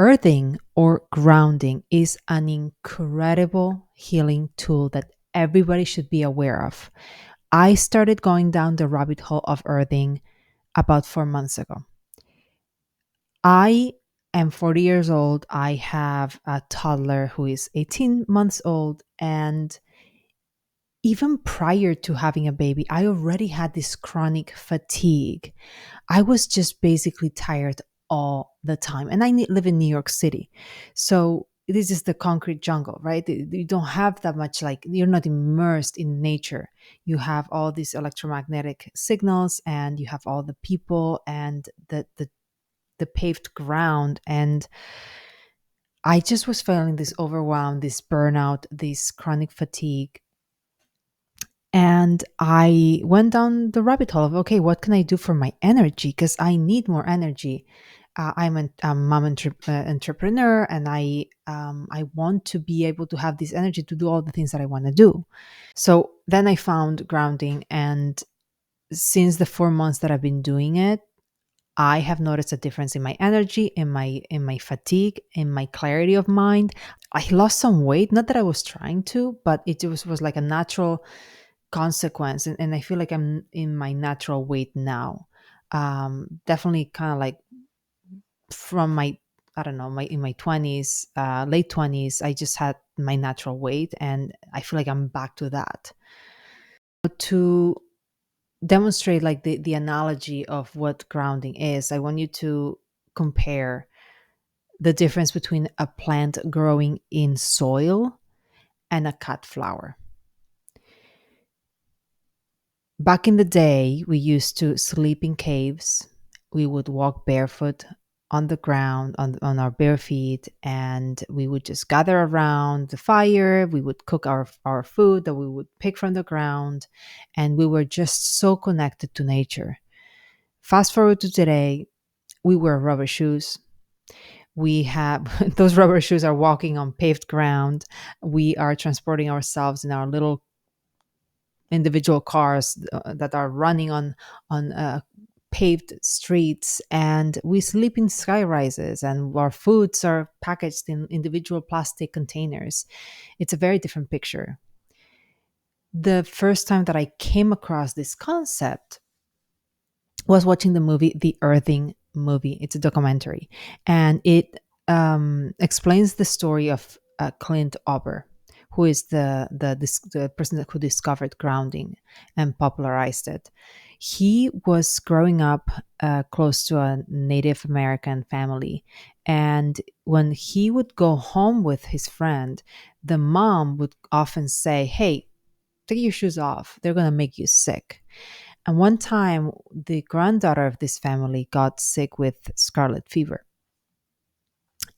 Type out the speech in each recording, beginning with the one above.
Earthing or grounding is an incredible healing tool that everybody should be aware of. I started going down the rabbit hole of earthing about 4 months ago. I am 40 years old. I have a toddler who is 18 months old. And even prior to having a baby, I already had this chronic fatigue. I was just basically tired all the time. And live in New York City. So this is the concrete jungle, right? You don't have that much, like, you're not immersed in nature. You have all these electromagnetic signals, and you have all the people and the paved ground. And I just was feeling this overwhelm, this burnout, this chronic fatigue. And I went down the rabbit hole of, okay, what can I do for my energy? Because I need more energy. I'm a mom entrepreneur, and I want to be able to have this energy to do all the things that I want to do. So then I found grounding, and since the 4 months that I've been doing it, I have noticed a difference in my energy, in my fatigue, in my clarity of mind. I lost some weight, not that I was trying to, but it was like a natural consequence, and I feel like I'm in my natural weight now. Definitely kind of like from my, I don't know, my in my 20s, late 20s, I just had my natural weight, and I feel like I'm back to that. To demonstrate like the analogy of what grounding is, I want you to compare the difference between a plant growing in soil and a cut flower. Back in the day, we used to sleep in caves. We would walk barefoot on the ground, on our bare feet, and we would just gather around the fire. We would cook our food that we would pick from the ground, and we were just so connected to nature. Fast forward to today, we wear rubber shoes. We have those rubber shoes are walking on paved ground. We are transporting ourselves in our little individual cars that are running on paved streets, and we sleep in sky rises, and our foods are packaged in individual plastic containers. It's a very different picture. The first time that I came across this concept was watching the movie The Earthing movie. It's a documentary, and it explains the story of Clint Ober, who is the person who discovered grounding and popularized it. He was growing up close to a Native American family, and when he would go home with his friend, the mom would often say, "Hey, take your shoes off. They're gonna make you sick." And one time, the granddaughter of this family got sick with scarlet fever.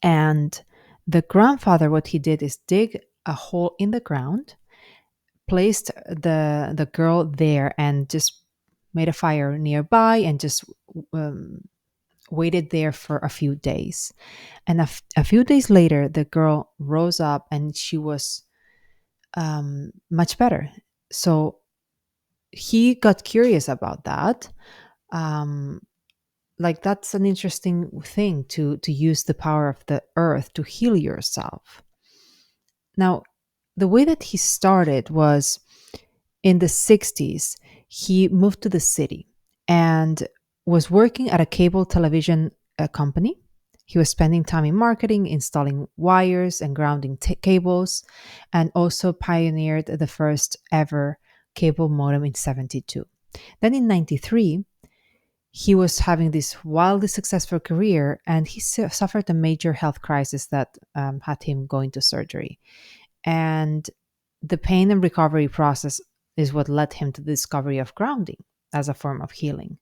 And the grandfather, what he did is dig a hole in the ground, placed the girl there, and just made a fire nearby, and just um, waited there for a few days. And a few days later, the girl rose up, and she was much better. So he got curious about that. Um, like, that's an interesting thing to use the power of the earth to heal yourself. Now, the way that he started was in the 60s. He moved to the city and was working at a cable television company. He was spending time in marketing, installing wires and grounding cables, and also pioneered the first ever cable modem in 72. Then in 93, he was having this wildly successful career, and he suffered a major health crisis that had him go into surgery. And the pain and recovery process is what led him to the discovery of grounding as a form of healing.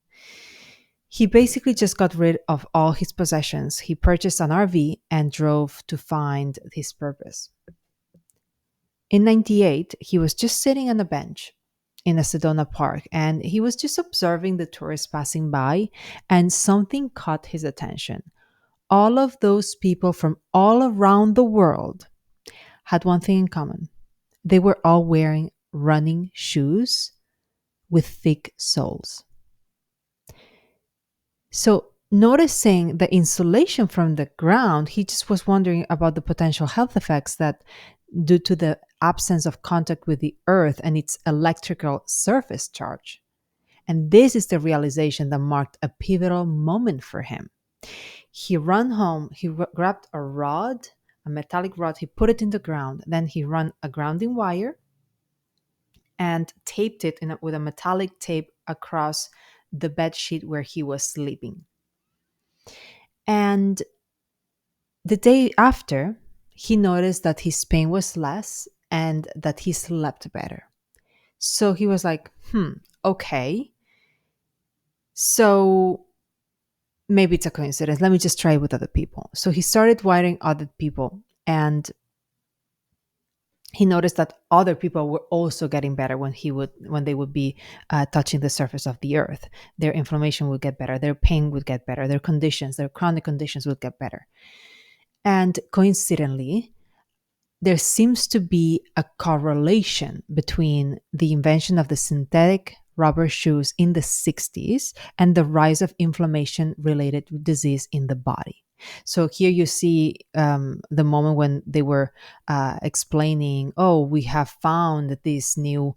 He basically just got rid of all his possessions. He purchased an RV and drove to find his purpose. In 98, he was just sitting on a bench in a Sedona park, and he was just observing the tourists passing by, and something caught his attention. All of those people from all around the world had one thing in common. They were all wearing running shoes with thick soles. So Noticing the insulation from the ground, he just was wondering about the potential health effects that, due to the absence of contact with the earth and its electrical surface charge. And this is the realization that marked a pivotal moment for him. He ran home, grabbed a rod, a metallic rod, he put it in the ground, then he ran a grounding wire and taped it with a metallic tape across the bed sheet where he was sleeping. And the day after, he noticed that his pain was less and that he slept better. So he was like, okay. So maybe it's a coincidence. Let me just try it with other people. So he started wiring other people, and he noticed that other people were also getting better when they would be touching the surface of the earth. Their inflammation would get better, their pain would get better, their chronic conditions would get better. And coincidentally, there seems to be a correlation between the invention of the synthetic rubber shoes in the 60s and the rise of inflammation related disease in the body. So here you see the moment when they were explaining, oh, we have found this new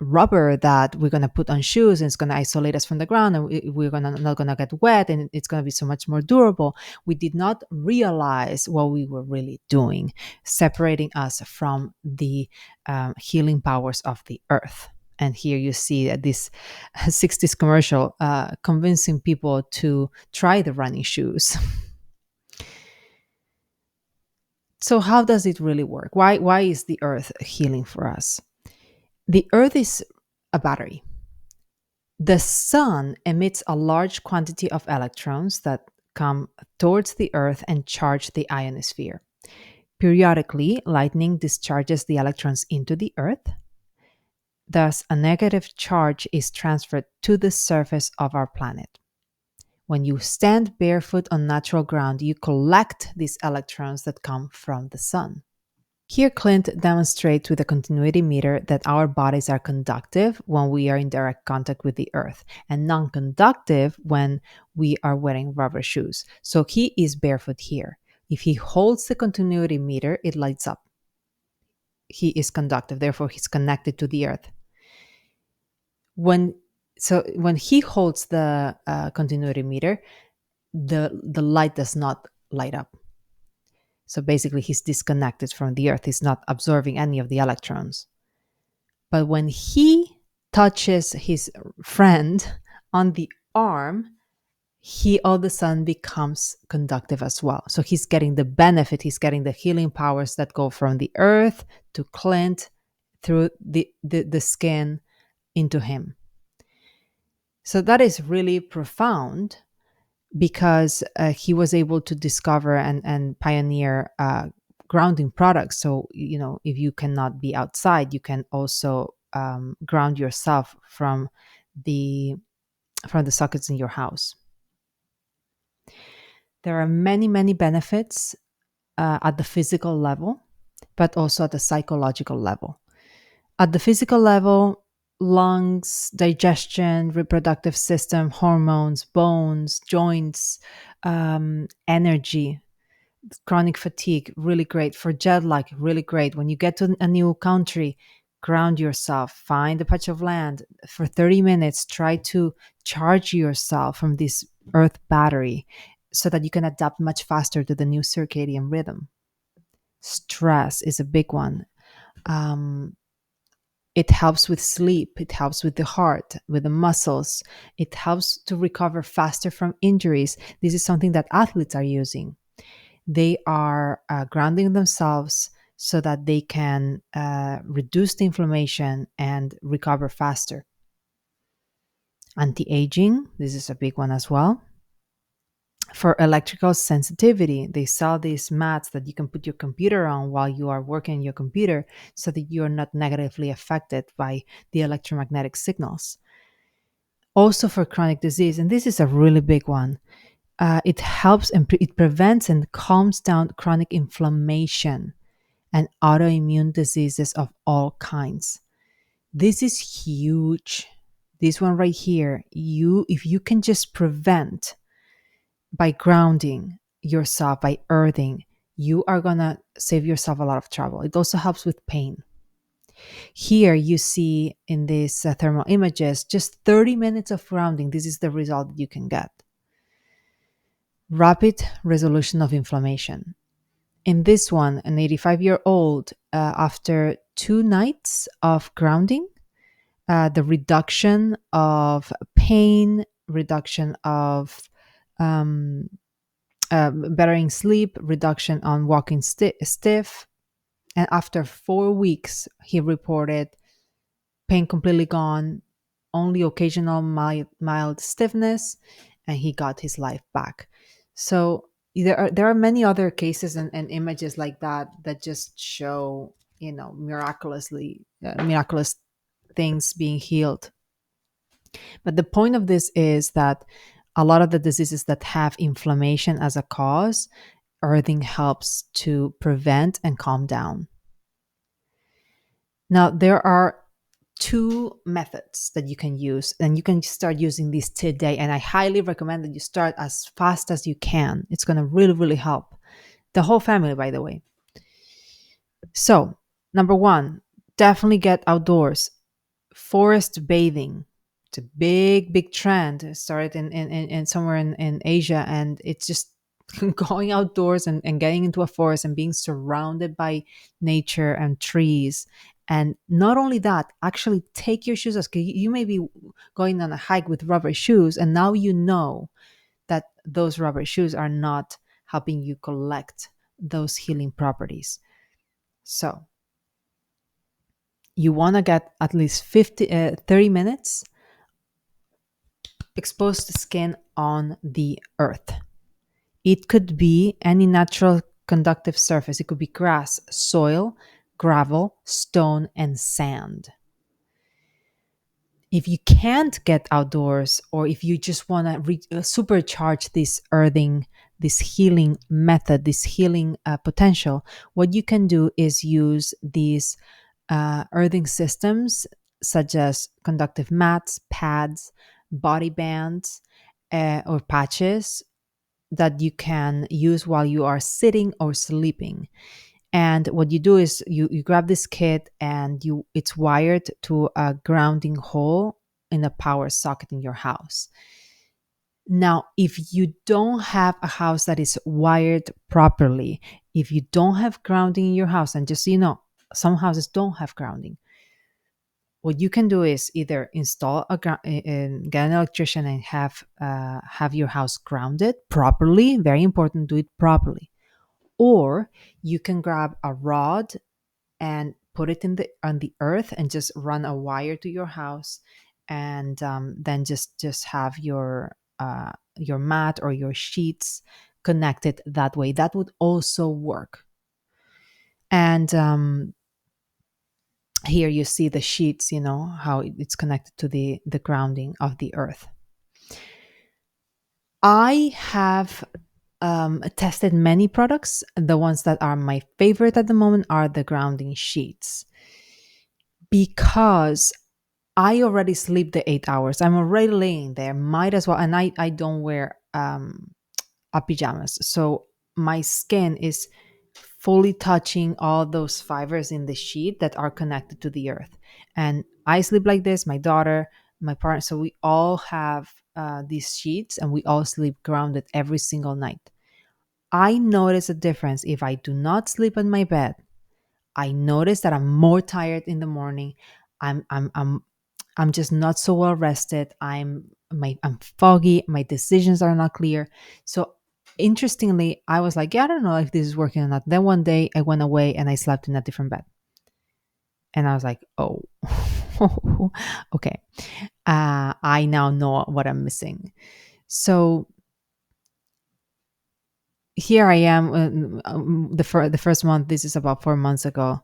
rubber that we're going to put on shoes, and it's going to isolate us from the ground, and we're not going to get wet, and it's going to be so much more durable. We did not realize what we were really doing, separating us from the healing powers of the earth. And here you see this 60s commercial convincing people to try the running shoes. So how does it really work? Why is the earth healing for us? The earth is a battery. The sun emits a large quantity of electrons that come towards the earth and charge the ionosphere. Periodically, lightning discharges the electrons into the earth. Thus, a negative charge is transferred to the surface of our planet. When you stand barefoot on natural ground, you collect these electrons that come from the sun. Here, Clint demonstrates with a continuity meter that our bodies are conductive when we are in direct contact with the earth and non-conductive when we are wearing rubber shoes. So he is barefoot here. If he holds the continuity meter, it lights up. He is conductive, therefore he's connected to the earth. When he holds the continuity meter, the light does not light up. So basically, he's disconnected from the earth. He's not absorbing any of the electrons. But when he touches his friend on the arm, he all of a sudden becomes conductive as well. So he's getting the benefit. He's getting the healing powers that go from the earth to Clint through the skin into him. So that is really profound, because he was able to discover and pioneer grounding products. So, if you cannot be outside, you can also ground yourself from the sockets in your house. There are many, many benefits at the physical level, but also at the psychological level. At the physical level, lungs, digestion, reproductive system, hormones, bones, joints, energy, chronic fatigue, really great. For jet lag, really great. When you get to a new country, ground yourself, find a patch of land for 30 minutes, try to charge yourself from this earth battery so that you can adapt much faster to the new circadian rhythm. Stress is a big one. It helps with sleep. It helps with the heart, with the muscles. It helps to recover faster from injuries. This is something that athletes are using. They are grounding themselves so that they can reduce the inflammation and recover faster. Anti-aging, this is a big one as well. For electrical sensitivity, they sell these mats that you can put your computer on while you are working on your computer so that you're not negatively affected by the electromagnetic signals. Also for chronic disease, and this is a really big one, it helps and it prevents and calms down chronic inflammation and autoimmune diseases of all kinds. This is huge. this one right here, if you can just prevent by grounding yourself, by earthing, you are gonna save yourself a lot of trouble. It also helps with pain. Here you see in these thermal images, just 30 minutes of grounding. This is the result that you can get. Rapid resolution of inflammation. In this one, an 85-year-old, after 2 nights of grounding, the reduction of pain, reduction of bettering sleep, reduction on walking stiff. And after 4 weeks, he reported pain completely gone, only occasional mild stiffness, and he got his life back. So there are many other cases and images like that that just show, miraculous things being healed. But the point of this is that a lot of the diseases that have inflammation as a cause, earthing helps to prevent and calm down. Now, there are two methods that you can use, and you can start using these today. And I highly recommend that you start as fast as you can. It's going to really, really help the whole family, by the way. So, number one, definitely get outdoors. Forest bathing. It's a big, big trend. It started in somewhere in Asia, and it's just going outdoors and getting into a forest and being surrounded by nature and trees. And not only that, actually take your shoes off. You may be going on a hike with rubber shoes, and now you know that those rubber shoes are not helping you collect those healing properties. So you want to get at least 30 minutes exposed skin on the earth. It could be any natural conductive surface. It could be grass, soil, gravel, stone, and sand. If you can't get outdoors, or if you just want to supercharge this earthing, this healing method, this healing potential, what you can do is use these earthing systems such as conductive mats, pads, body bands, or patches that you can use while you are sitting or sleeping. And what you do is you grab this kit, and it's wired to a grounding hole in a power socket in your house. Now, if you don't have a house that is wired properly, if you don't have grounding in your house, and just so you know, some houses don't have grounding, what you can do is either install get an electrician and have your house grounded properly. Very important, do it properly. Or you can grab a rod and put it on the earth and just run a wire to your house, and then just have your mat or your sheets connected that way. That would also work. And here you see the sheets, how it's connected to the grounding of the earth. I have tested many products. The ones that are my favorite at the moment are the grounding sheets, because I already sleep the 8 hours. I'm already laying there, might as well. And I don't wear a pajamas, so my skin is fully touching all those fibers in the sheet that are connected to the earth. And I sleep like this, my daughter, my partner. So we all have these sheets, and we all sleep grounded every single night. I notice a difference if I do not sleep in my bed. I notice that I'm more tired in the morning. I'm just not so well rested. I'm foggy. My decisions are not clear. So interestingly, I was like, yeah, I don't know if this is working or not. Then one day I went away and I slept in a different bed. And I was like, oh, okay. I now know what I'm missing. So here I am. The first month, this is about 4 months ago.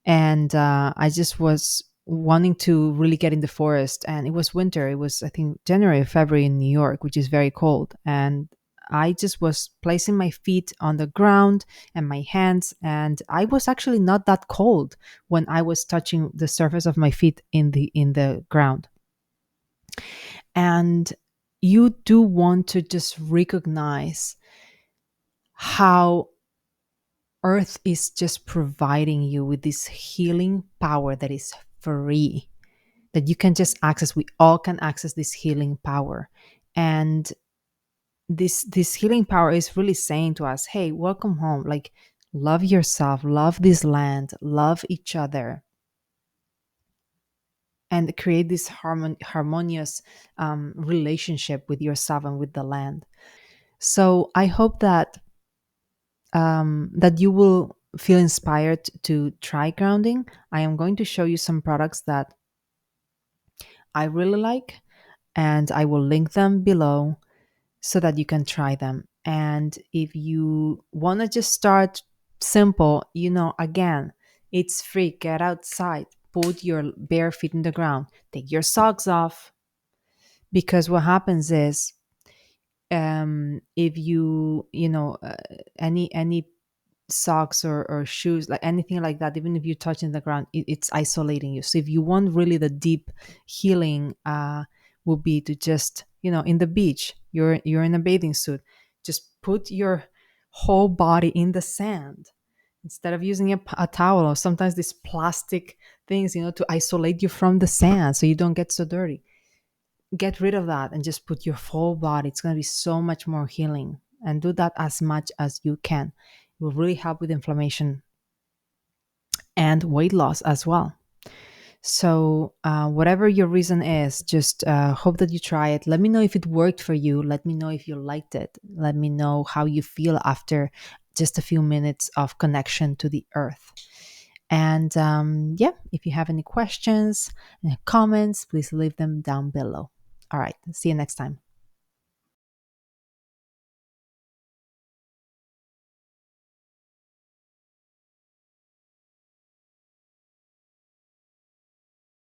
And I just was wanting to really get in the forest. And it was winter. It was, I think, January or February in New York, which is very cold. And I just was placing my feet on the ground and my hands, and I was actually not that cold when I was touching the surface of my feet in the ground. And you do want to just recognize how Earth is just providing you with this healing power that is free, that you can just access. We all can access this healing power. And this healing power is really saying to us, hey, welcome home. Like, love yourself, love this land, love each other, and create this harmonious relationship with yourself and with the land. So I hope that you will feel inspired to try grounding. I am going to show you some products that I really like, and I will link them below so that you can try them. And if you want to just start simple, again, it's free. Get outside, put your bare feet in the ground, take your socks off, because what happens is, if any socks or shoes, like anything like that, even if you're touching the ground, it's isolating you. So if you want really the deep healing, will be to just, in the beach, you're in a bathing suit, just put your whole body in the sand instead of using a towel or sometimes these plastic things, to isolate you from the sand so you don't get so dirty. Get rid of that and just put your whole body. It's going to be so much more healing, and do that as much as you can. It will really help with inflammation and weight loss as well. So whatever your reason is, just hope that you try it. Let me know if it worked for you. Let me know if you liked it. Let me know how you feel after just a few minutes of connection to the earth. And yeah, if you have any questions and comments, please leave them down below. All right, see you next time.